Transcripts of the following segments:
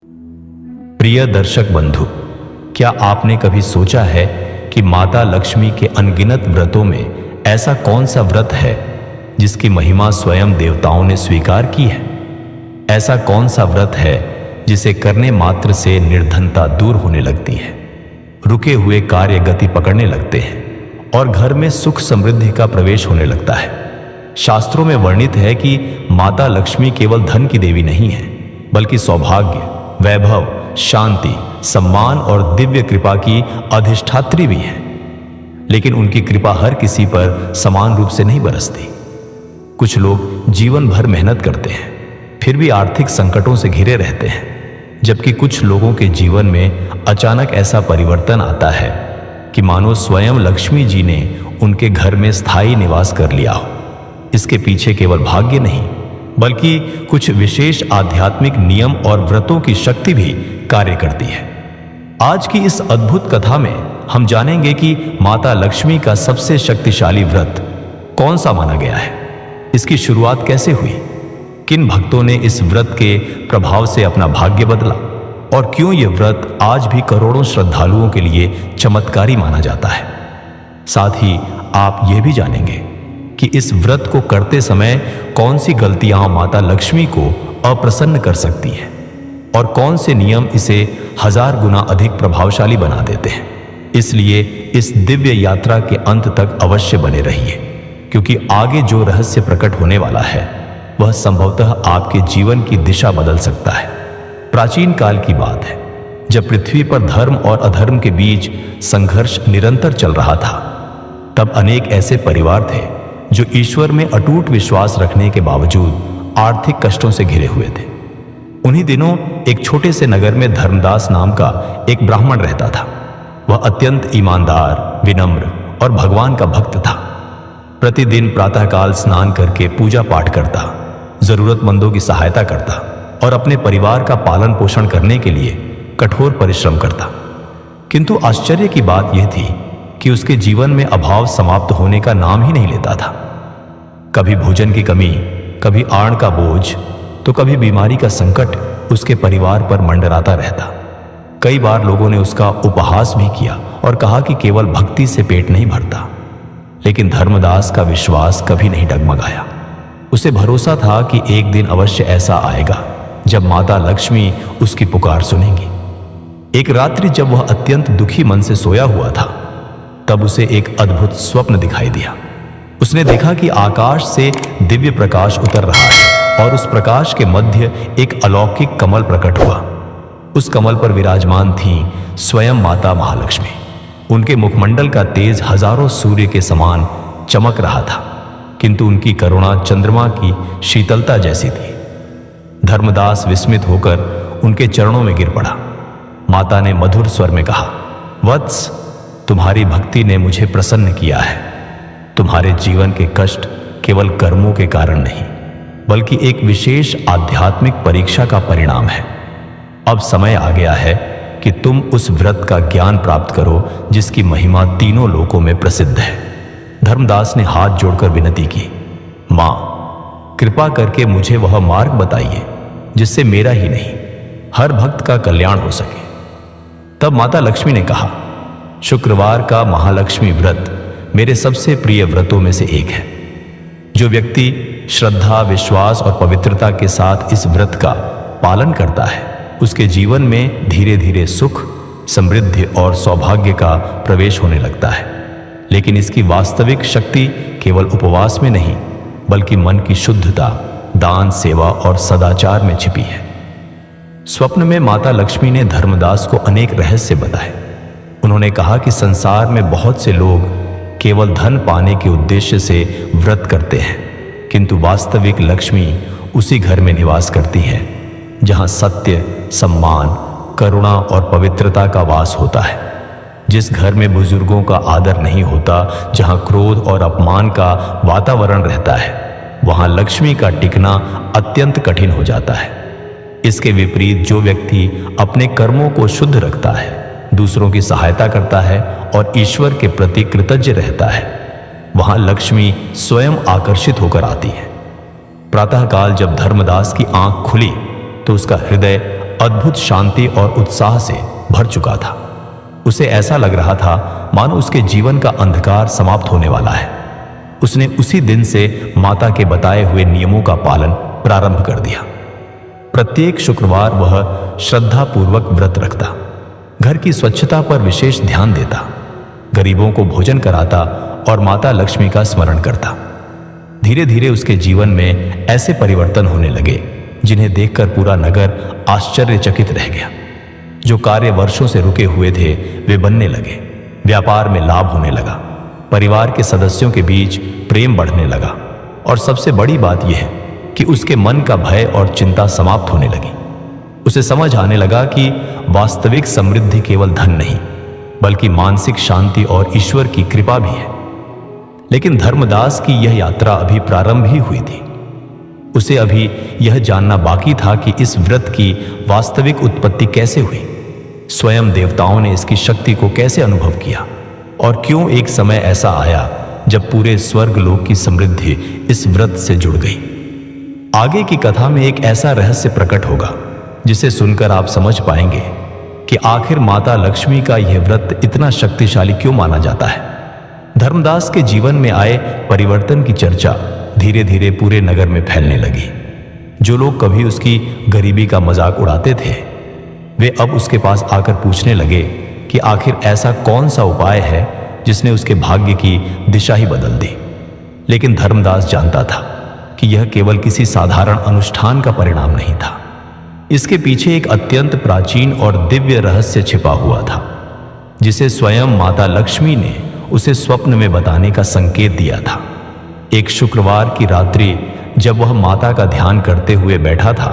प्रिय दर्शक बंधु, क्या आपने कभी सोचा है कि माता लक्ष्मी के अनगिनत व्रतों में ऐसा कौन सा व्रत है जिसकी महिमा स्वयं देवताओं ने स्वीकार की है? ऐसा कौन सा व्रत है जिसे करने मात्र से निर्धनता दूर होने लगती है, रुके हुए कार्य गति पकड़ने लगते हैं और घर में सुख समृद्धि का प्रवेश होने लगता है? शास्त्रों में वर्णित है कि माता लक्ष्मी केवल धन की देवी नहीं है, बल्कि सौभाग्य, वैभव, शांति, सम्मान और दिव्य कृपा की अधिष्ठात्री भी है। लेकिन उनकी कृपा हर किसी पर समान रूप से नहीं बरसती। कुछ लोग जीवन भर मेहनत करते हैं, फिर भी आर्थिक संकटों से घिरे रहते हैं, जबकि कुछ लोगों के जीवन में अचानक ऐसा परिवर्तन आता है कि मानो स्वयं लक्ष्मी जी ने उनके घर में स्थायी निवास कर लिया हो। इसके पीछे केवल भाग्य नहीं, बल्कि कुछ विशेष आध्यात्मिक नियम और व्रतों की शक्ति भी कार्य करती है। आज की इस अद्भुत कथा में हम जानेंगे कि माता लक्ष्मी का सबसे शक्तिशाली व्रत कौन सा माना गया है, इसकी शुरुआत कैसे हुई, किन भक्तों ने इस व्रत के प्रभाव से अपना भाग्य बदला और क्यों यह व्रत आज भी करोड़ों श्रद्धालुओं के लिए चमत्कारी माना जाता है। साथ ही आप यह भी जानेंगे कि इस व्रत को करते समय कौन सी गलतियां माता लक्ष्मी को अप्रसन्न कर सकती हैं और कौन से नियम इसे 1000 गुना अधिक प्रभावशाली बना देते हैं। इसलिए इस दिव्य यात्रा के अंत तक अवश्य बने रहिए, क्योंकि आगे जो रहस्य प्रकट होने वाला है वह संभवतः आपके जीवन की दिशा बदल सकता है। प्राचीन काल की बात है, जब पृथ्वी पर धर्म और अधर्म के बीच संघर्ष निरंतर चल रहा था, तब अनेक ऐसे परिवार थे जो ईश्वर में अटूट विश्वास रखने के बावजूद आर्थिक कष्टों से घिरे हुए थे। उन्हीं दिनों एक छोटे से नगर में धर्मदास नाम का एक ब्राह्मण रहता था। वह अत्यंत ईमानदार, विनम्र और भगवान का भक्त था। प्रतिदिन प्रातःकाल स्नान करके पूजा पाठ करता, जरूरतमंदों की सहायता करता और अपने परिवार का पालन पोषण करने के लिए कठोर परिश्रम करता। किंतु आश्चर्य की बात यह थी कि उसके जीवन में अभाव समाप्त होने का नाम ही नहीं लेता था। कभी भोजन की कमी, कभी आड़ का बोझ, तो कभी बीमारी का संकट उसके परिवार पर मंडराता रहता। कई बार लोगों ने उसका उपहास भी किया और कहा कि केवल भक्ति से पेट नहीं भरता। लेकिन धर्मदास का विश्वास कभी नहीं डगमगाया। उसे भरोसा था कि एक दिन अवश्य ऐसा आएगा जब माता लक्ष्मी उसकी पुकार सुनेंगी। एक रात्रि जब वह अत्यंत दुखी मन से सोया हुआ था, तब उसे एक अद्भुत स्वप्न दिखाई दिया। उसने देखा कि आकाश से दिव्य प्रकाश उतर रहा है और उस प्रकाश के मध्य एक अलौकिक कमल प्रकट हुआ। उस कमल पर विराजमान थी स्वयं माता महालक्ष्मी। उनके मुखमंडल का तेज हजारों सूर्य के समान चमक रहा था, किंतु उनकी करुणा चंद्रमा की शीतलता जैसी थी। धर्मदास विस्मित होकर उनके चरणों में गिर पड़ा। माता ने मधुर स्वर में कहा, वत्स, तुम्हारी भक्ति ने मुझे प्रसन्न किया है। तुम्हारे जीवन के कष्ट केवल कर्मों के कारण नहीं, बल्कि एक विशेष आध्यात्मिक परीक्षा का परिणाम है। अब समय आ गया है कि तुम उस व्रत का ज्ञान प्राप्त करो जिसकी महिमा तीनों लोकों में प्रसिद्ध है। धर्मदास ने हाथ जोड़कर विनती की, माँ, कृपा करके मुझे वह मार्ग बताइए जिससे मेरा ही नहीं, हर भक्त का कल्याण हो सके। तब माता लक्ष्मी ने कहा, शुक्रवार का महालक्ष्मी व्रत मेरे सबसे प्रिय व्रतों में से एक है। जो व्यक्ति श्रद्धा, विश्वास और पवित्रता के साथ इस व्रत का पालन करता है, उसके जीवन में धीरे धीरे सुख, समृद्धि और सौभाग्य का प्रवेश होने लगता है। लेकिन इसकी वास्तविक शक्ति केवल उपवास में नहीं, बल्कि मन की शुद्धता, दान, सेवा और सदाचार में छिपी है। स्वप्न में माता लक्ष्मी ने धर्मदास को अनेक रहस्य बताए। उन्होंने कहा कि संसार में बहुत से लोग केवल धन पाने के उद्देश्य से व्रत करते हैं, किंतु वास्तविक लक्ष्मी उसी घर में निवास करती है जहां सत्य, सम्मान, करुणा और पवित्रता का वास होता है। जिस घर में बुजुर्गों का आदर नहीं होता, जहां क्रोध और अपमान का वातावरण रहता है, वहां लक्ष्मी का टिकना अत्यंत कठिन हो जाता है। इसके विपरीत जो व्यक्ति अपने कर्मों को शुद्ध रखता है, दूसरों की सहायता करता है और ईश्वर के प्रति कृतज्ञ रहता है, वहां लक्ष्मी स्वयं आकर्षित होकर आती है। प्रातःकाल जब धर्मदास की आंख खुली तो उसका हृदय अद्भुत शांति और उत्साह से भर चुका था। उसे ऐसा लग रहा था मानो उसके जीवन का अंधकार समाप्त होने वाला है। उसने उसी दिन से माता के बताए हुए नियमों का पालन प्रारंभ कर दिया। प्रत्येक शुक्रवार वह श्रद्धापूर्वक व्रत रखता, घर की स्वच्छता पर विशेष ध्यान देता, गरीबों को भोजन कराता और माता लक्ष्मी का स्मरण करता। धीरे धीरे उसके जीवन में ऐसे परिवर्तन होने लगे जिन्हें देखकर पूरा नगर आश्चर्यचकित रह गया। जो कार्य वर्षों से रुके हुए थे वे बनने लगे, व्यापार में लाभ होने लगा, परिवार के सदस्यों के बीच प्रेम बढ़ने लगा और सबसे बड़ी बात यह है कि उसके मन का भय और चिंता समाप्त होने लगी। उसे समझ आने लगा कि वास्तविक समृद्धि केवल धन नहीं बल्कि मानसिक शांति और ईश्वर की कृपा भी है। लेकिन धर्मदास की यह यात्रा अभी प्रारंभ ही हुई थी। उसे अभी यह जानना बाकी था कि इस व्रत की वास्तविक उत्पत्ति कैसे हुई, स्वयं देवताओं ने इसकी शक्ति को कैसे अनुभव किया और क्यों एक समय ऐसा आया जब पूरे स्वर्ग लोक की समृद्धि इस व्रत से जुड़ गई। आगे की कथा में एक ऐसा रहस्य प्रकट होगा जिसे सुनकर आप समझ पाएंगे कि आखिर माता लक्ष्मी का यह व्रत इतना शक्तिशाली क्यों माना जाता है। धर्मदास के जीवन में आए परिवर्तन की चर्चा धीरे धीरे पूरे नगर में फैलने लगी। जो लोग कभी उसकी गरीबी का मजाक उड़ाते थे वे अब उसके पास आकर पूछने लगे कि आखिर ऐसा कौन सा उपाय है जिसने उसके भाग्य की दिशा ही बदल दी। लेकिन धर्मदास जानता था कि यह केवल किसी साधारण अनुष्ठान का परिणाम नहीं था। इसके पीछे एक अत्यंत प्राचीन और दिव्य रहस्य छिपा हुआ था जिसे स्वयं माता लक्ष्मी ने उसे स्वप्न में बताने का संकेत दिया था। एक शुक्रवार की रात्रि जब वह माता का ध्यान करते हुए बैठा था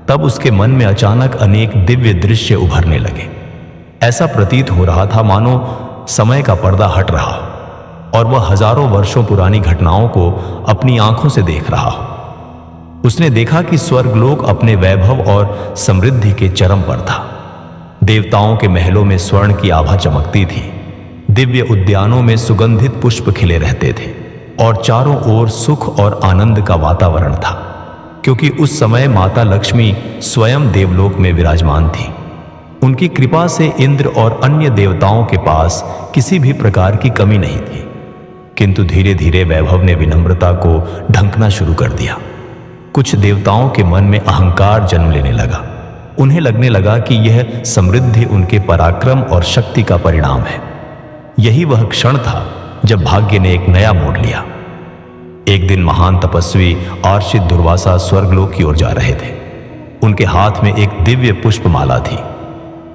तब उसके मन में अचानक अनेक दिव्य दृश्य उभरने लगे। ऐसा प्रतीत हो रहा था मानो समय का पर्दा हट रहा हो और वह हजारों वर्षों पुरानी घटनाओं को अपनी आंखों से देख रहा हो। उसने देखा कि स्वर्गलोक अपने वैभव और समृद्धि के चरम पर था। देवताओं के महलों में स्वर्ण की आभा चमकती थी, दिव्य उद्यानों में सुगंधित पुष्प खिले रहते थे और चारों ओर सुख और आनंद का वातावरण था, क्योंकि उस समय माता लक्ष्मी स्वयं देवलोक में विराजमान थी। उनकी कृपा से इंद्र और अन्य देवताओं के पास किसी भी प्रकार की कमी नहीं थी। किंतु धीरे धीरे वैभव ने विनम्रता को ढंकना शुरू कर दिया। कुछ देवताओं के मन में अहंकार जन्म लेने लगा। उन्हें लगने लगा कि यह समृद्धि उनके पराक्रम और शक्ति का परिणाम है। यही वह क्षण था जब भाग्य ने एक नया मोड़ लिया। एक दिन महान तपस्वी आर्षित दुर्वासा स्वर्गलोक की ओर जा रहे थे। उनके हाथ में एक दिव्य पुष्पमाला थी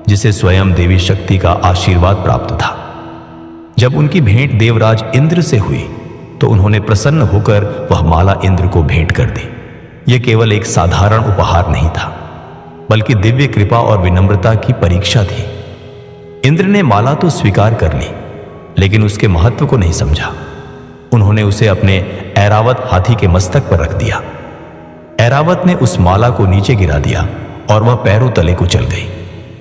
जिसे स्वयं देवी शक्ति का आशीर्वाद प्राप्त था। जब उनकी भेंट देवराज इंद्र से हुई तो उन्होंने प्रसन्न होकर वह माला इंद्र को भेंट कर दी। यह केवल एक साधारण उपहार नहीं था बल्कि दिव्य कृपा और विनम्रता की परीक्षा थी। इंद्र ने माला तो स्वीकार कर ली लेकिन उसके महत्व को नहीं समझा। उन्होंने उसे अपने ऐरावत हाथी के मस्तक पर रख दिया। ऐरावत ने उस माला को नीचे गिरा दिया और वह पैरों तले को चल गई।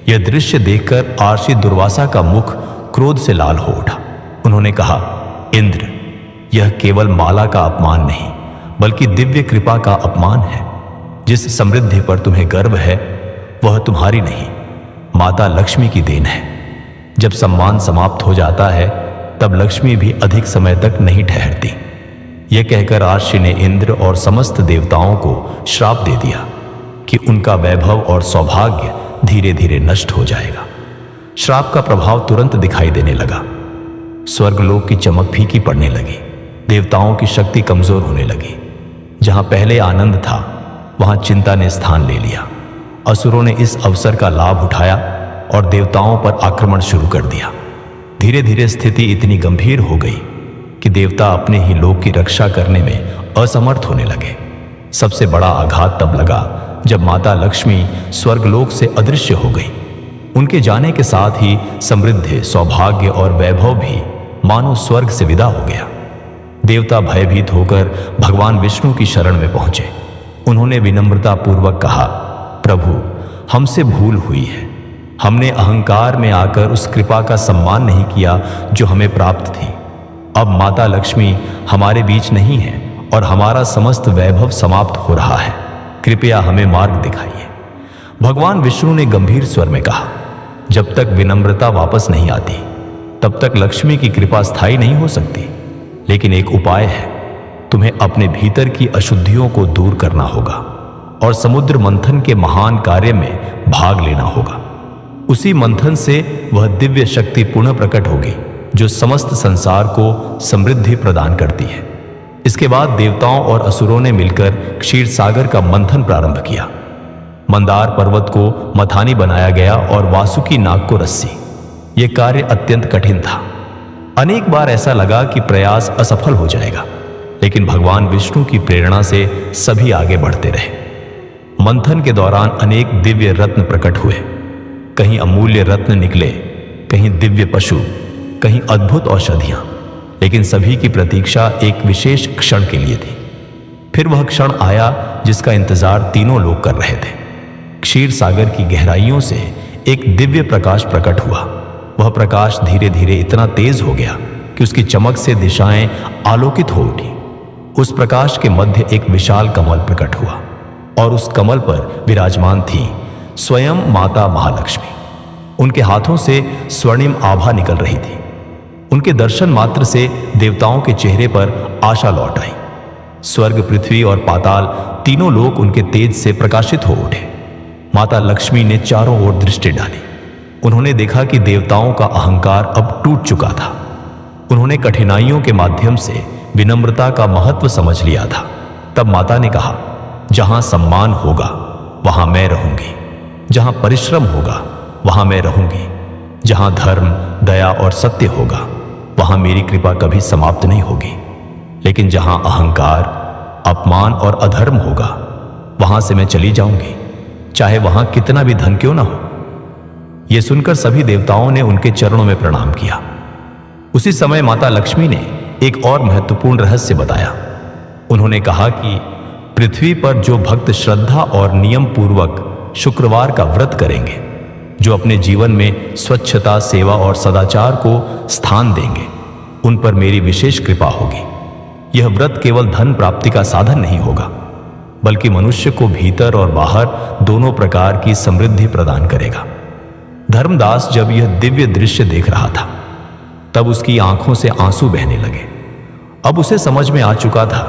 यह दृश्य देखकर आर्षित दुर्वासा का मुख क्रोध से लाल हो उठा। उन्होंने कहा, इंद्र, यह केवल माला का अपमान नहीं बल्कि दिव्य कृपा का अपमान है। जिस समृद्धि पर तुम्हें गर्व है वह तुम्हारी नहीं, माता लक्ष्मी की देन है। जब सम्मान समाप्त हो जाता है तब लक्ष्मी भी अधिक समय तक नहीं ठहरती। यह कहकर आर्षि ने इंद्र और समस्त देवताओं को श्राप दे दिया कि उनका वैभव और सौभाग्य धीरे धीरे नष्ट हो जाएगा। श्राप का प्रभाव तुरंत दिखाई देने लगा। स्वर्गलोक की चमक फीकी पड़ने लगी, देवताओं की शक्ति कमजोर होने लगी। जहां पहले आनंद था वहां चिंता ने स्थान ले लिया। असुरों ने इस अवसर का लाभ उठाया और देवताओं पर आक्रमण शुरू कर दिया। धीरे धीरे स्थिति इतनी गंभीर हो गई कि देवता अपने ही लोक की रक्षा करने में असमर्थ होने लगे। सबसे बड़ा आघात तब लगा जब माता लक्ष्मी स्वर्गलोक से अदृश्य हो गई। उनके जाने के साथ ही समृद्धि, सौभाग्य और वैभव भी मानो स्वर्ग से विदा हो गया। देवता भयभीत होकर भगवान विष्णु की शरण में पहुंचे। उन्होंने विनम्रता पूर्वक कहा, प्रभु, हमसे भूल हुई है। हमने अहंकार में आकर उस कृपा का सम्मान नहीं किया जो हमें प्राप्त थी। अब माता लक्ष्मी हमारे बीच नहीं है और हमारा समस्त वैभव समाप्त हो रहा है। कृपया हमें मार्ग दिखाइए। भगवान विष्णु ने गंभीर स्वर में कहा, जब तक विनम्रता वापस नहीं आती तब तक लक्ष्मी की कृपा स्थायी नहीं हो सकती। लेकिन एक उपाय है, तुम्हें अपने भीतर की अशुद्धियों को दूर करना होगा और समुद्र मंथन के महान कार्य में भाग लेना होगा। उसी मंथन से वह दिव्य शक्ति पुनः प्रकट होगी जो समस्त संसार को समृद्धि प्रदान करती है। इसके बाद देवताओं और असुरों ने मिलकर क्षीर सागर का मंथन प्रारंभ किया। मंदार पर्वत को मथानी बनाया गया और वासुकी नाग को रस्सी। यह कार्य अत्यंत कठिन था। अनेक बार ऐसा लगा कि प्रयास असफल हो जाएगा, लेकिन भगवान विष्णु की प्रेरणा से सभी आगे बढ़ते रहे। मंथन के दौरान अनेक दिव्य रत्न प्रकट हुए। कहीं अमूल्य रत्न निकले, कहीं दिव्य पशु, कहीं अद्भुत औषधियां, लेकिन सभी की प्रतीक्षा एक विशेष क्षण के लिए थी। फिर वह क्षण आया जिसका इंतजार तीनों लोग कर रहे थे। क्षीर सागर की गहराइयों से एक दिव्य प्रकाश प्रकट हुआ। वह प्रकाश धीरे धीरे इतना तेज हो गया कि उसकी चमक से दिशाएं आलोकित हो उठी। उस प्रकाश के मध्य एक विशाल कमल प्रकट हुआ और उस कमल पर विराजमान थी स्वयं माता महालक्ष्मी। उनके हाथों से स्वर्णिम आभा निकल रही थी। उनके दर्शन मात्र से देवताओं के चेहरे पर आशा लौट आई। स्वर्ग, पृथ्वी और पाताल तीनों लोग उनके तेज से प्रकाशित हो उठे। माता लक्ष्मी ने चारों ओर दृष्टि डाली। उन्होंने देखा कि देवताओं का अहंकार अब टूट चुका था। उन्होंने कठिनाइयों के माध्यम से विनम्रता का महत्व समझ लिया था। तब माता ने कहा, जहां सम्मान होगा वहां मैं रहूंगी, जहां परिश्रम होगा वहां मैं रहूंगी, जहां धर्म, दया और सत्य होगा वहां मेरी कृपा कभी समाप्त नहीं होगी। लेकिन जहां अहंकार, अपमान और अधर्म होगा वहां से मैं चली जाऊंगी, चाहे वहां कितना भी धन क्यों ना हो। यह सुनकर सभी देवताओं ने उनके चरणों में प्रणाम किया। उसी समय माता लक्ष्मी ने एक और महत्वपूर्ण रहस्य बताया। उन्होंने कहा कि पृथ्वी पर जो भक्त श्रद्धा और नियम पूर्वक शुक्रवार का व्रत करेंगे, जो अपने जीवन में स्वच्छता, सेवा और सदाचार को स्थान देंगे, उन पर मेरी विशेष कृपा होगी। यह व्रत केवल धन प्राप्ति का साधन नहीं होगा, बल्कि मनुष्य को भीतर और बाहर दोनों प्रकार की समृद्धि प्रदान करेगा। धर्मदास जब यह दिव्य दृश्य देख रहा था तब उसकी आंखों से आंसू बहने लगे। अब उसे समझ में आ चुका था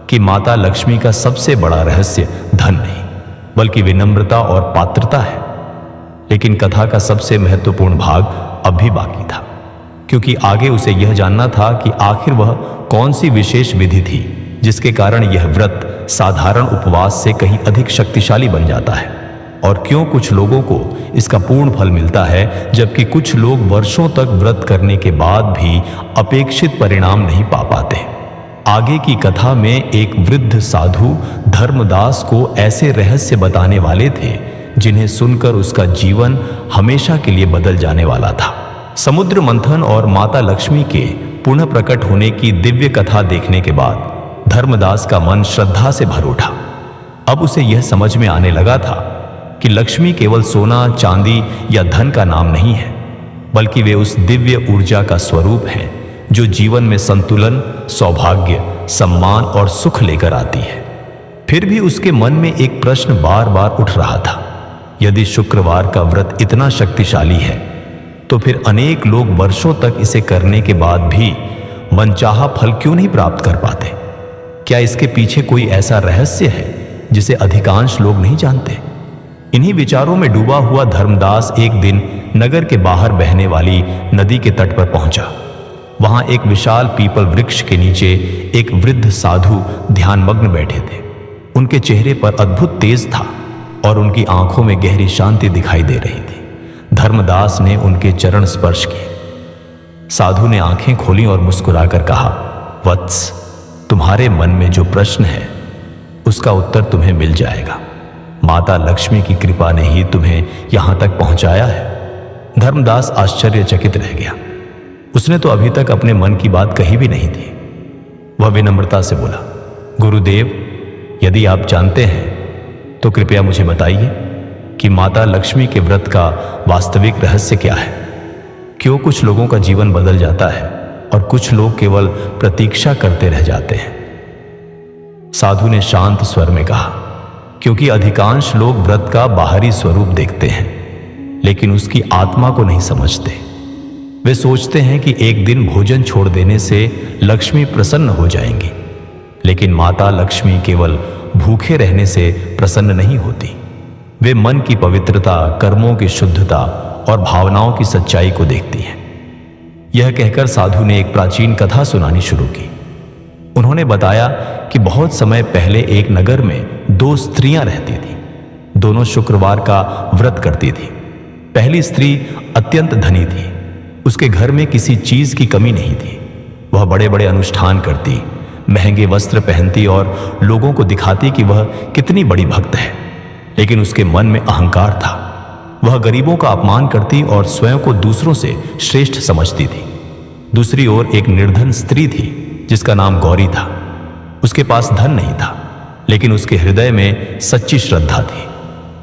कि माता लक्ष्मी का सबसे बड़ा रहस्य धन नहीं बल्कि विनम्रता और पात्रता है। लेकिन कथा का सबसे महत्वपूर्ण भाग अब भी बाकी था, क्योंकि आगे उसे यह जानना था कि आखिर वह कौन सी विशेष विधि थी जिसके कारण यह व्रत साधारण उपवास से कहीं अधिक शक्तिशाली बन जाता है, और क्यों कुछ लोगों को इसका पूर्ण फल मिलता है जबकि कुछ लोग वर्षों तक व्रत करने के बाद भी अपेक्षित परिणाम नहीं पा पाते। आगे की कथा में एक वृद्ध साधु धर्मदास को ऐसे रहस्य बताने वाले थे जिन्हें सुनकर उसका जीवन हमेशा के लिए बदल जाने वाला था। समुद्र मंथन और माता लक्ष्मी के पुनः प्रकट होने की दिव्य कथा देखने के बाद धर्मदास का मन श्रद्धा से भर उठा। अब उसे यह समझ में आने लगा था कि लक्ष्मी केवल सोना, चांदी या धन का नाम नहीं है, बल्कि वे उस दिव्य ऊर्जा का स्वरूप है जो जीवन में संतुलन, सौभाग्य, सम्मान और सुख लेकर आती है। फिर भी उसके मन में एक प्रश्न बार बार उठ रहा था, यदि शुक्रवार का व्रत इतना शक्तिशाली है तो फिर अनेक लोग वर्षों तक इसे करने के बाद भी मनचाहा फल क्यों नहीं प्राप्त कर पाते? क्या इसके पीछे कोई ऐसा रहस्य है जिसे अधिकांश लोग नहीं जानते? इन्हीं विचारों में डूबा हुआ धर्मदास एक दिन नगर के बाहर बहने वाली नदी के तट पर पहुंचा। वहां एक विशाल पीपल वृक्ष के नीचे एक वृद्ध साधु ध्यानमग्न बैठे थे। उनके चेहरे पर अद्भुत तेज था और उनकी आंखों में गहरी शांति दिखाई दे रही थी। धर्मदास ने उनके चरण स्पर्श किए। साधु ने आंखें खोली और मुस्कुराकर कहा, वत्स, तुम्हारे मन में जो प्रश्न है उसका उत्तर तुम्हें मिल जाएगा। माता लक्ष्मी की कृपा ने ही तुम्हें यहां तक पहुंचाया है। धर्मदास आश्चर्यचकित रह गया। उसने तो अभी तक अपने मन की बात कही भी नहीं थी। वह विनम्रता से बोला, गुरुदेव, यदि आप जानते हैं तो कृपया मुझे बताइए कि माता लक्ष्मी के व्रत का वास्तविक रहस्य क्या है? क्यों कुछ लोगों का जीवन बदल जाता है और कुछ लोग केवल प्रतीक्षा करते रह जाते हैं? साधु ने शांत स्वर में कहा, क्योंकि अधिकांश लोग व्रत का बाहरी स्वरूप देखते हैं, लेकिन उसकी आत्मा को नहीं समझते। वे सोचते हैं कि एक दिन भोजन छोड़ देने से लक्ष्मी प्रसन्न हो जाएंगी, लेकिन माता लक्ष्मी केवल भूखे रहने से प्रसन्न नहीं होती। वे मन की पवित्रता, कर्मों की शुद्धता और भावनाओं की सच्चाई को देखती हैं। यह कहकर साधु ने एक प्राचीन कथा सुनानी शुरू की। उन्होंने बताया कि बहुत समय पहले एक नगर में 2 स्त्रियां रहती थीं। दोनों शुक्रवार का व्रत करती थीं। पहली स्त्री अत्यंत धनी थी। उसके घर में किसी चीज की कमी नहीं थी। वह बड़े बड़े अनुष्ठान करती, महंगे वस्त्र पहनती और लोगों को दिखाती कि वह कितनी बड़ी भक्त है, लेकिन उसके मन में अहंकार था। वह गरीबों का अपमान करती और स्वयं को दूसरों से श्रेष्ठ समझती थी। दूसरी ओर एक निर्धन स्त्री थी जिसका नाम गौरी था। उसके पास धन नहीं था, लेकिन उसके हृदय में सच्ची श्रद्धा थी।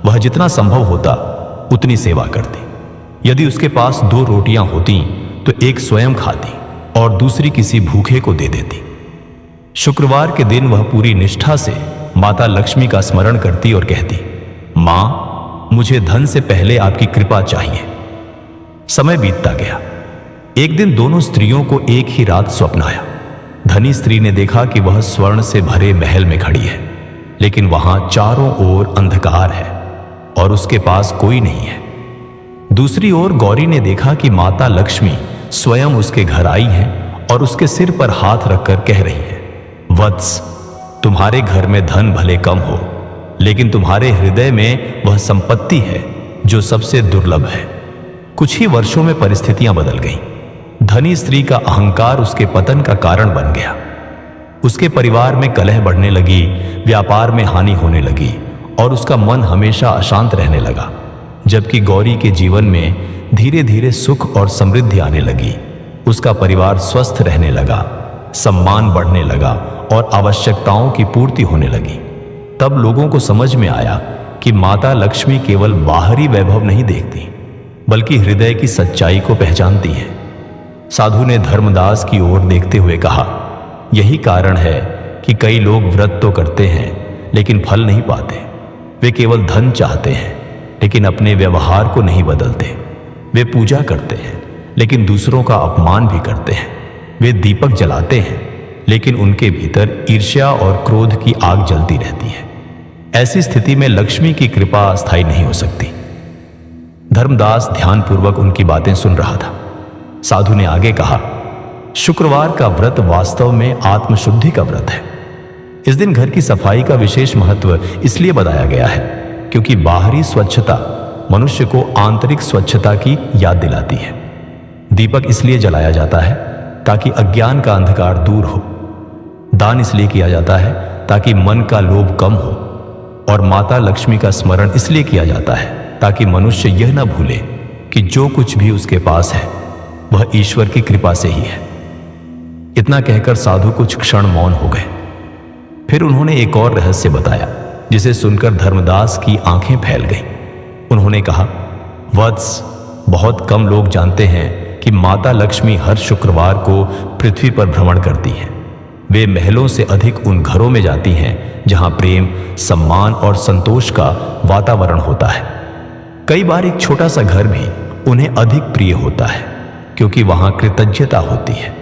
वह जितना संभव होता उतनी सेवा करती। यदि उसके पास 2 रोटियां होती तो एक स्वयं खाती और दूसरी किसी भूखे को दे देती। शुक्रवार के दिन वह पूरी निष्ठा से माता लक्ष्मी का स्मरण करती और कहती, मां, मुझे धन से पहले आपकी कृपा चाहिए। समय बीतता गया। एक दिन दोनों स्त्रियों को एक ही रात स्वप्न आया। धनी स्त्री ने देखा कि वह स्वर्ण से भरे महल में खड़ी है, लेकिन वहां चारों ओर अंधकार है और उसके पास कोई नहीं है। दूसरी ओर गौरी ने देखा कि माता लक्ष्मी स्वयं उसके घर आई हैं और उसके सिर पर हाथ रखकर कह रही है, वत्स, तुम्हारे घर में धन भले कम हो, लेकिन तुम्हारे हृदय में वह संपत्ति है जो सबसे दुर्लभ है। कुछ ही वर्षों में परिस्थितियां बदल गईं। धनी स्त्री का अहंकार उसके पतन का कारण बन गया। उसके परिवार में कलह बढ़ने लगी, व्यापार में हानि होने लगी और उसका मन हमेशा अशांत रहने लगा। जबकि गौरी के जीवन में धीरे धीरे सुख और समृद्धि आने लगी। उसका परिवार स्वस्थ रहने लगा, सम्मान बढ़ने लगा और आवश्यकताओं की पूर्ति होने लगी। तब लोगों को समझ में आया कि माता लक्ष्मी केवल बाहरी वैभव नहीं देखती, बल्कि हृदय की सच्चाई को पहचानती है। साधु ने धर्मदास की ओर देखते हुए कहा, यही कारण है कि कई लोग व्रत तो करते हैं लेकिन फल नहीं पाते। वे केवल धन चाहते हैं, लेकिन अपने व्यवहार को नहीं बदलते। वे पूजा करते हैं, लेकिन दूसरों का अपमान भी करते हैं। वे दीपक जलाते हैं, लेकिन उनके भीतर ईर्ष्या और क्रोध की आग जलती रहती है। ऐसी स्थिति में लक्ष्मी की कृपा स्थायी नहीं हो सकती। धर्मदास ध्यानपूर्वक उनकी बातें सुन रहा था। साधु ने आगे कहा, शुक्रवार का व्रत वास्तव में आत्मशुद्धि का व्रत है। इस दिन घर की सफाई का विशेष महत्व इसलिए बताया गया है क्योंकि बाहरी स्वच्छता मनुष्य को आंतरिक स्वच्छता की याद दिलाती है। दीपक इसलिए जलाया जाता है ताकि अज्ञान का अंधकार दूर हो। दान इसलिए किया जाता है ताकि मन का लोभ कम हो। और माता लक्ष्मी का स्मरण इसलिए किया जाता है ताकि मनुष्य यह न भूले कि जो कुछ भी उसके पास है वह ईश्वर की कृपा से ही है। इतना कहकर साधु कुछ क्षण मौन हो गए। फिर उन्होंने एक और रहस्य बताया, जिसे सुनकर धर्मदास की आंखें फैल गईं। उन्होंने कहा, वत्स, बहुत कम लोग जानते हैं कि माता लक्ष्मी हर शुक्रवार को पृथ्वी पर भ्रमण करती हैं। वे महलों से अधिक उन घरों में जाती हैं जहां प्रेम, सम्मान और संतोष का वातावरण होता है। कई बार एक छोटा सा घर भी उन्हें अधिक प्रिय होता है क्योंकि वहां कृतज्ञता होती है।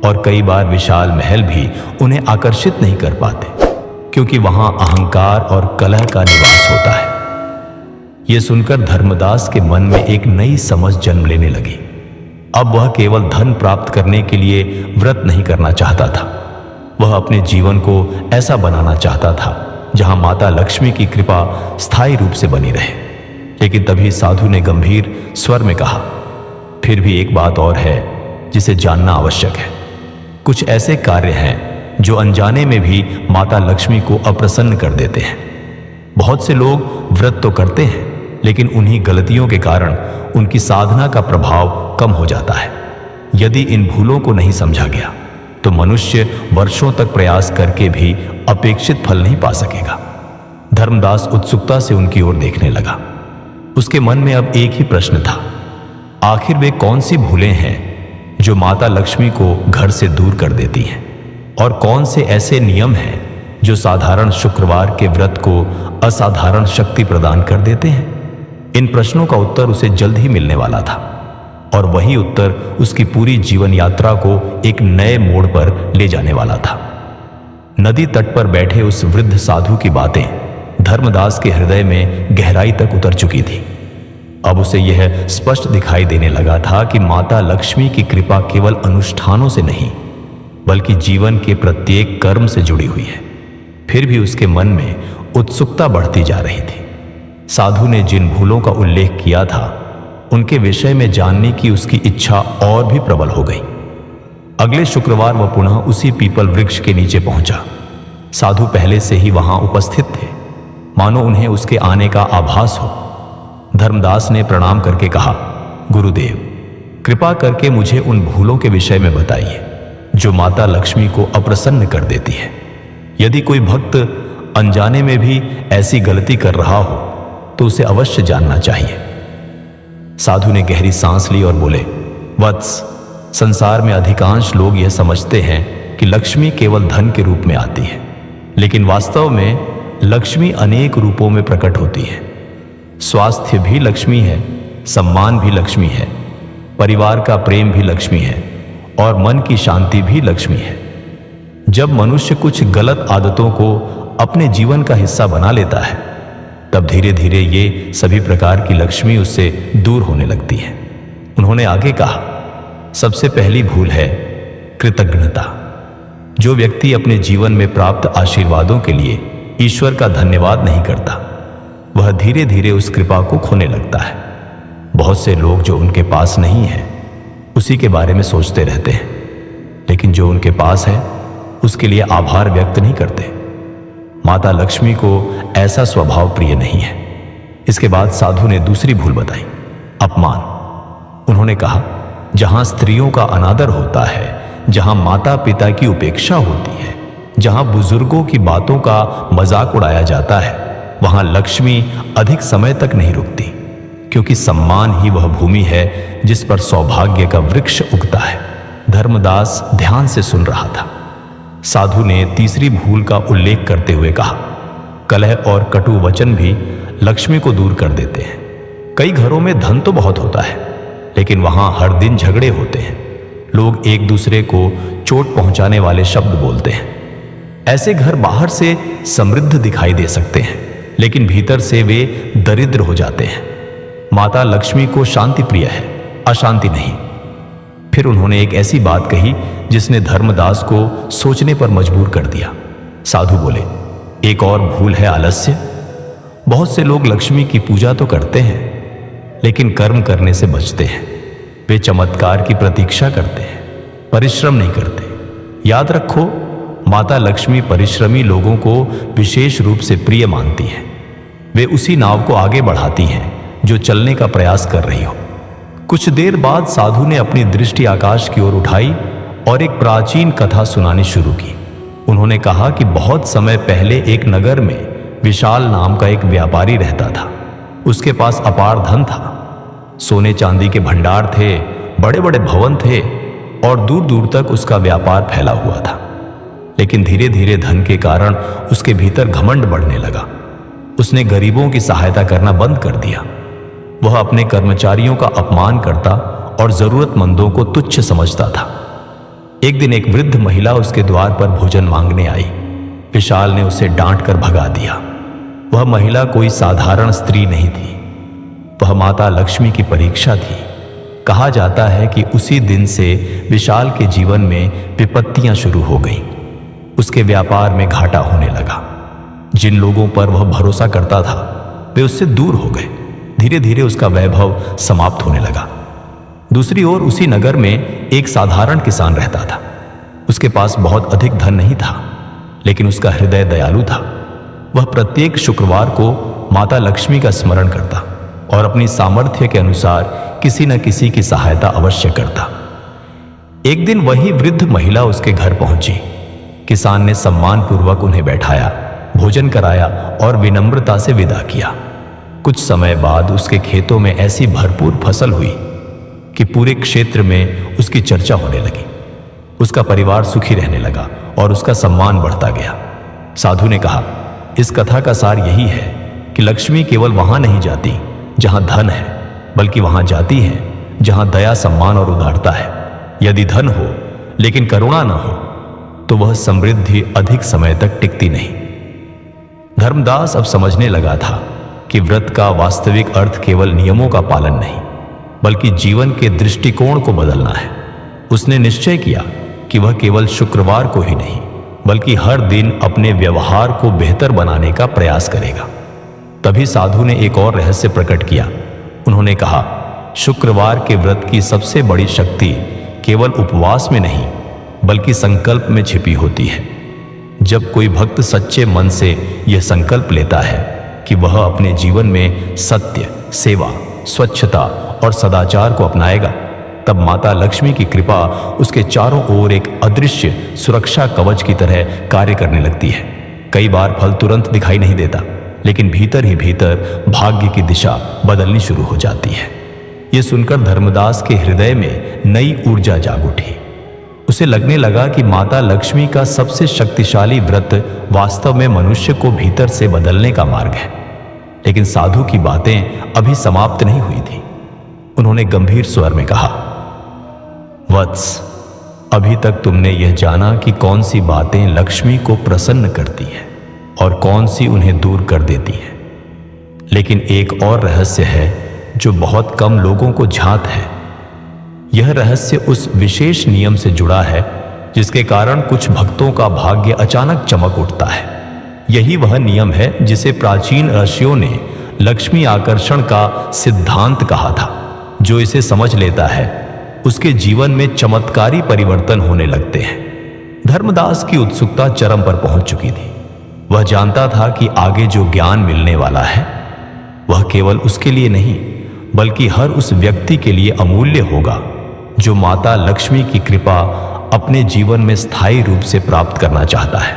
और कई बार विशाल महल भी उन्हें आकर्षित नहीं कर पाते क्योंकि वहां अहंकार और कलह का निवास होता है। यह सुनकर धर्मदास के मन में एक नई समझ जन्म लेने लगी। अब वह केवल धन प्राप्त करने के लिए व्रत नहीं करना चाहता था। वह अपने जीवन को ऐसा बनाना चाहता था जहां माता लक्ष्मी की कृपा स्थायी रूप से बनी रहे। लेकिन तभी साधु ने गंभीर स्वर में कहा, फिर भी एक बात और है जिसे जानना आवश्यक है। कुछ ऐसे कार्य हैं जो अनजाने में भी माता लक्ष्मी को अप्रसन्न कर देते हैं। बहुत से लोग व्रत तो करते हैं, लेकिन उन्हीं गलतियों के कारण उनकी साधना का प्रभाव कम हो जाता है। यदि इन भूलों को नहीं समझा गया तो मनुष्य वर्षों तक प्रयास करके भी अपेक्षित फल नहीं पा सकेगा। धर्मदास उत्सुकता से उनकी ओर देखने लगा। उसके मन में अब एक ही प्रश्न था, आखिर वे कौन सी भूलें हैं जो माता लक्ष्मी को घर से दूर कर देती हैं, और कौन से ऐसे नियम हैं जो साधारण शुक्रवार के व्रत को असाधारण शक्ति प्रदान कर देते हैं? इन प्रश्नों का उत्तर उसे जल्द ही मिलने वाला था, और वही उत्तर उसकी पूरी जीवन यात्रा को एक नए मोड़ पर ले जाने वाला था। नदी तट पर बैठे उस वृद्ध साधु की बातें धर्मदास के हृदय में गहराई तक उतर चुकी थी। अब उसे यह स्पष्ट दिखाई देने लगा था कि माता लक्ष्मी की कृपा केवल अनुष्ठानों से नहीं, बल्कि जीवन के प्रत्येक कर्म से जुड़ी हुई है। फिर भी उसके मन में उत्सुकता बढ़ती जा रही थी। साधु ने जिन भूलों का उल्लेख किया था, उनके विषय में जानने की उसकी इच्छा और भी प्रबल हो गई। अगले शुक्रवार वह पुनः उसी पीपल वृक्ष के नीचे पहुंचा। साधु पहले से ही वहां उपस्थित थे, मानो उन्हें उसके आने का आभास हो। धर्मदास ने प्रणाम करके कहा, गुरुदेव, कृपा करके मुझे उन भूलों के विषय में बताइए जो माता लक्ष्मी को अप्रसन्न कर देती है। यदि कोई भक्त अनजाने में भी ऐसी गलती कर रहा हो तो उसे अवश्य जानना चाहिए। साधु ने गहरी सांस ली और बोले, वत्स, संसार में अधिकांश लोग यह समझते हैं कि लक्ष्मी केवल धन के रूप में आती है, लेकिन वास्तव में लक्ष्मी अनेक रूपों में प्रकट होती है। स्वास्थ्य भी लक्ष्मी है, सम्मान भी लक्ष्मी है, परिवार का प्रेम भी लक्ष्मी है, और मन की शांति भी लक्ष्मी है। जब मनुष्य कुछ गलत आदतों को अपने जीवन का हिस्सा बना लेता है, तब धीरे धीरे ये सभी प्रकार की लक्ष्मी उससे दूर होने लगती है। उन्होंने आगे कहा, सबसे पहली भूल है कृतज्ञता। जो व्यक्ति अपने जीवन में प्राप्त आशीर्वादों के लिए ईश्वर का धन्यवाद नहीं करता, वह धीरे धीरे उस कृपा को खोने लगता है। बहुत से लोग जो उनके पास नहीं है उसी के बारे में सोचते रहते हैं, लेकिन जो उनके पास है उसके लिए आभार व्यक्त नहीं करते। माता लक्ष्मी को ऐसा स्वभाव प्रिय नहीं है। इसके बाद साधु ने दूसरी भूल बताई, अपमान। उन्होंने कहा, जहां स्त्रियों का अनादर होता है, जहां माता पिता की उपेक्षा होती है, जहां बुजुर्गों की बातों का मजाक उड़ाया जाता है, वहां लक्ष्मी अधिक समय तक नहीं रुकती, क्योंकि सम्मान ही वह भूमि है जिस पर सौभाग्य का वृक्ष उगता है। धर्मदास ध्यान से सुन रहा था। साधु ने तीसरी भूल का उल्लेख करते हुए कहा, कलह और कटु वचन भी लक्ष्मी को दूर कर देते हैं। कई घरों में धन तो बहुत होता है, लेकिन वहां हर दिन झगड़े होते हैं। लोग एक दूसरे को चोट पहुंचाने वाले शब्द बोलते हैं। ऐसे घर बाहर से समृद्ध दिखाई दे सकते हैं, लेकिन भीतर से वे दरिद्र हो जाते हैं। माता लक्ष्मी को शांति प्रिय है, अशांति नहीं। फिर उन्होंने एक ऐसी बात कही जिसने धर्मदास को सोचने पर मजबूर कर दिया। साधु बोले, एक और भूल है आलस्य। बहुत से लोग लक्ष्मी की पूजा तो करते हैं, लेकिन कर्म करने से बचते हैं। वे चमत्कार की प्रतीक्षा करते हैं, परिश्रम नहीं करते। याद रखो, माता लक्ष्मी परिश्रमी लोगों को विशेष रूप से प्रिय मानती हैं। वे उसी नाव को आगे बढ़ाती हैं जो चलने का प्रयास कर रही हो। कुछ देर बाद साधु ने अपनी दृष्टि आकाश की ओर उठाई और एक प्राचीन कथा सुनानी शुरू की। उन्होंने कहा कि बहुत समय पहले एक नगर में विशाल नाम का एक व्यापारी रहता था। उसके पास अपार धन था, सोने चांदी के भंडार थे, बड़े बड़े भवन थे, और दूर दूर तक उसका व्यापार फैला हुआ था। लेकिन धीरे धीरे धन के कारण उसके भीतर घमंड बढ़ने लगा। उसने गरीबों की सहायता करना बंद कर दिया। वह अपने कर्मचारियों का अपमान करता और जरूरतमंदों को तुच्छ समझता था। एक दिन एक वृद्ध महिला उसके द्वार पर भोजन मांगने आई। विशाल ने उसे डांट कर भगा दिया। वह महिला कोई साधारण स्त्री नहीं थी, वह माता लक्ष्मी की परीक्षा थी। कहा जाता है कि उसी दिन से विशाल के जीवन में विपत्तियां शुरू हो गईं। उसके व्यापार में घाटा होने लगा। जिन लोगों पर वह भरोसा करता था वे उससे दूर हो गए। धीरे धीरे उसका वैभव समाप्त होने लगा। दूसरी ओर उसी नगर में एक साधारण किसान रहता था। उसके पास बहुत अधिक धन नहीं था, लेकिन उसका हृदय दयालु था। वह प्रत्येक शुक्रवार को माता लक्ष्मी का स्मरण करता और अपनी सामर्थ्य के अनुसार किसी न किसी की सहायता अवश्य करता। एक दिन वही वृद्ध महिला उसके घर पहुंची। किसान ने सम्मानपूर्वक उन्हें बैठाया, भोजन कराया और विनम्रता से विदा किया। कुछ समय बाद उसके खेतों में ऐसी भरपूर फसल हुई कि पूरे क्षेत्र में उसकी चर्चा होने लगी। उसका परिवार सुखी रहने लगा और उसका सम्मान बढ़ता गया। साधु ने कहा, इस कथा का सार यही है कि लक्ष्मी केवल वहां नहीं जाती जहां धन है, बल्कि वहां जाती है जहां दया, सम्मान और उदारता है। यदि धन हो लेकिन करुणा न हो तो वह समृद्धि अधिक समय तक टिकती नहीं। धर्मदास अब समझने लगा था कि व्रत का वास्तविक अर्थ केवल नियमों का पालन नहीं, बल्कि जीवन के दृष्टिकोण को बदलना है। उसने निश्चय किया कि वह केवल शुक्रवार को ही नहीं, बल्कि हर दिन अपने व्यवहार को बेहतर बनाने का प्रयास करेगा। तभी साधु ने एक और रहस्य प्रकट किया। उन्होंने कहा, शुक्रवार के व्रत की सबसे बड़ी शक्ति केवल उपवास में नहीं, बल्कि संकल्प में छिपी होती है। जब कोई भक्त सच्चे मन से यह संकल्प लेता है कि वह अपने जीवन में सत्य, सेवा, स्वच्छता और सदाचार को अपनाएगा, तब माता लक्ष्मी की कृपा उसके चारों ओर एक अदृश्य सुरक्षा कवच की तरह कार्य करने लगती है। कई बार फल तुरंत दिखाई नहीं देता, लेकिन भीतर ही भीतर भाग्य की दिशा बदलनी शुरू हो जाती है। यह सुनकर धर्मदास के हृदय में नई ऊर्जा जाग उठी। उसे लगने लगा कि माता लक्ष्मी का सबसे शक्तिशाली व्रत वास्तव में मनुष्य को भीतर से बदलने का मार्ग है। लेकिन साधु की बातें अभी समाप्त नहीं हुई थी। उन्होंने गंभीर स्वर में कहा, वत्स, अभी तक तुमने यह जाना कि कौन सी बातें लक्ष्मी को प्रसन्न करती है और कौन सी उन्हें दूर कर देती है। लेकिन एक और रहस्य है जो बहुत कम लोगों को झांत है। यह रहस्य उस विशेष नियम से जुड़ा है जिसके कारण कुछ भक्तों का भाग्य अचानक चमक उठता है। यही वह नियम है जिसे प्राचीन ऋषियों ने लक्ष्मी आकर्षण का सिद्धांत कहा था। जो इसे समझ लेता है उसके जीवन में चमत्कारी परिवर्तन होने लगते हैं। धर्मदास की उत्सुकता चरम पर पहुंच चुकी थी। वह जानता था कि आगे जो ज्ञान मिलने वाला है वह केवल उसके लिए नहीं, बल्कि हर उस व्यक्ति के लिए अमूल्य होगा जो माता लक्ष्मी की कृपा अपने जीवन में स्थायी रूप से प्राप्त करना चाहता है।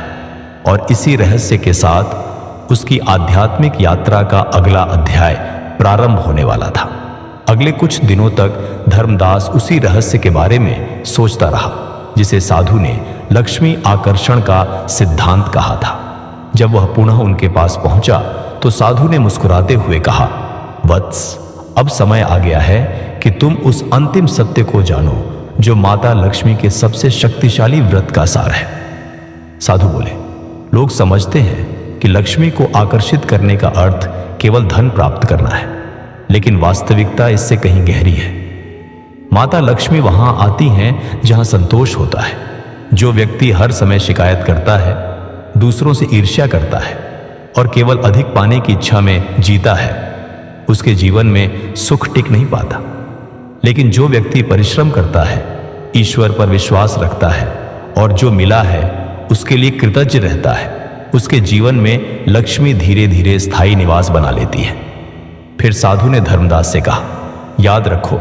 और इसी रहस्य के साथ उसकी आध्यात्मिक यात्रा का अगला अध्याय प्रारंभ होने वाला था। अगले कुछ दिनों तक धर्मदास उसी रहस्य के बारे में सोचता रहा जिसे साधु ने लक्ष्मी आकर्षण का सिद्धांत कहा था। जब वह पुनः उनके पास पहुंचा तो साधु ने मुस्कुराते हुए कहा, वत्स, अब समय आ गया है कि तुम उस अंतिम सत्य को जानो जो माता लक्ष्मी के सबसे शक्तिशाली व्रत का सार है। साधु बोले, लोग समझते हैं कि लक्ष्मी को आकर्षित करने का अर्थ केवल धन प्राप्त करना है, लेकिन वास्तविकता इससे कहीं गहरी है। माता लक्ष्मी वहां आती हैं जहां संतोष होता है। जो व्यक्ति हर समय शिकायत करता है, दूसरों से ईर्ष्या करता है और केवल अधिक पाने की इच्छा में जीता है, उसके जीवन में सुख टिक नहीं पाता। लेकिन जो व्यक्ति परिश्रम करता है, ईश्वर पर विश्वास रखता है और जो मिला है उसके लिए कृतज्ञ रहता है, उसके जीवन में लक्ष्मी धीरे धीरे स्थायी निवास बना लेती है। फिर साधु ने धर्मदास से कहा, याद रखो,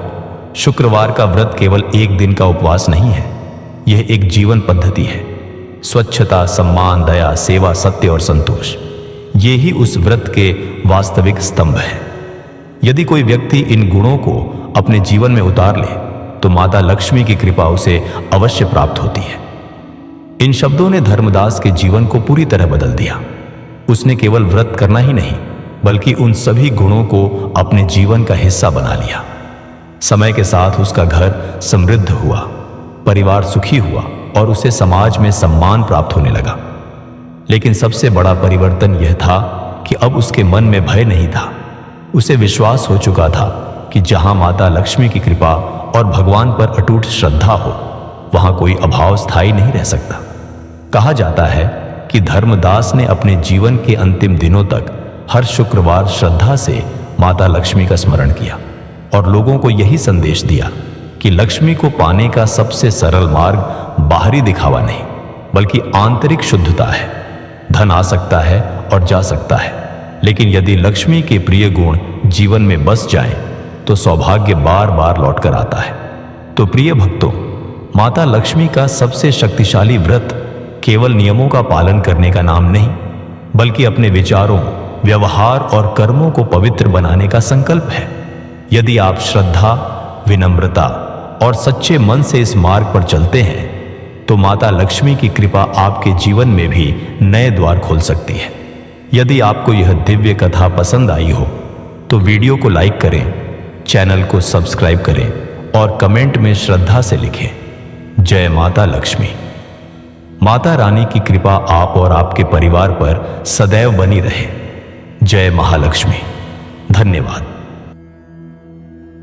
शुक्रवार का व्रत केवल एक दिन का उपवास नहीं है, यह एक जीवन पद्धति है। स्वच्छता, सम्मान, दया, सेवा, सत्य और संतोष, ये ही उस व्रत के वास्तविक स्तंभ हैं। यदि कोई व्यक्ति इन गुणों को अपने जीवन में उतार ले तो माता लक्ष्मी की कृपा उसे अवश्य प्राप्त होती है। इन शब्दों ने धर्मदास के जीवन को पूरी तरह बदल दिया। उसने केवल व्रत करना ही नहीं, बल्कि उन सभी गुणों को अपने जीवन का हिस्सा बना लिया। समय के साथ उसका घर समृद्ध हुआ, परिवार सुखी हुआ और उसे समाज में सम्मान प्राप्त होने लगा। लेकिन सबसे बड़ा परिवर्तन यह था कि अब उसके मन में भय नहीं था। उसे विश्वास हो चुका था कि जहां माता लक्ष्मी की कृपा और भगवान पर अटूट श्रद्धा हो, वहां कोई अभाव स्थायी नहीं रह सकता। कहा जाता है कि धर्मदास ने अपने जीवन के अंतिम दिनों तक हर शुक्रवार श्रद्धा से माता लक्ष्मी का स्मरण किया और लोगों को यही संदेश दिया कि लक्ष्मी को पाने का सबसे सरल मार्ग बाहरी दिखावा नहीं, बल्कि आंतरिक शुद्धता है। धन आ सकता है और जा सकता है, लेकिन यदि लक्ष्मी के प्रिय गुण जीवन में बस जाएं, तो सौभाग्य बार बार लौट कर आता है। तो प्रिय भक्तों, माता लक्ष्मी का सबसे शक्तिशाली व्रत केवल नियमों का पालन करने का नाम नहीं, बल्कि अपने विचारों, व्यवहार और कर्मों को पवित्र बनाने का संकल्प है। यदि आप श्रद्धा, विनम्रता और सच्चे मन से इस मार्ग पर चलते हैं, तो माता लक्ष्मी की कृपा आपके जीवन में भी नए द्वार खोल सकती है। यदि आपको यह दिव्य कथा पसंद आई हो तो वीडियो को लाइक करें, चैनल को सब्सक्राइब करें और कमेंट में श्रद्धा से लिखें, जय माता लक्ष्मी। माता रानी की कृपा आप और आपके परिवार पर सदैव बनी रहे। जय महालक्ष्मी। धन्यवाद।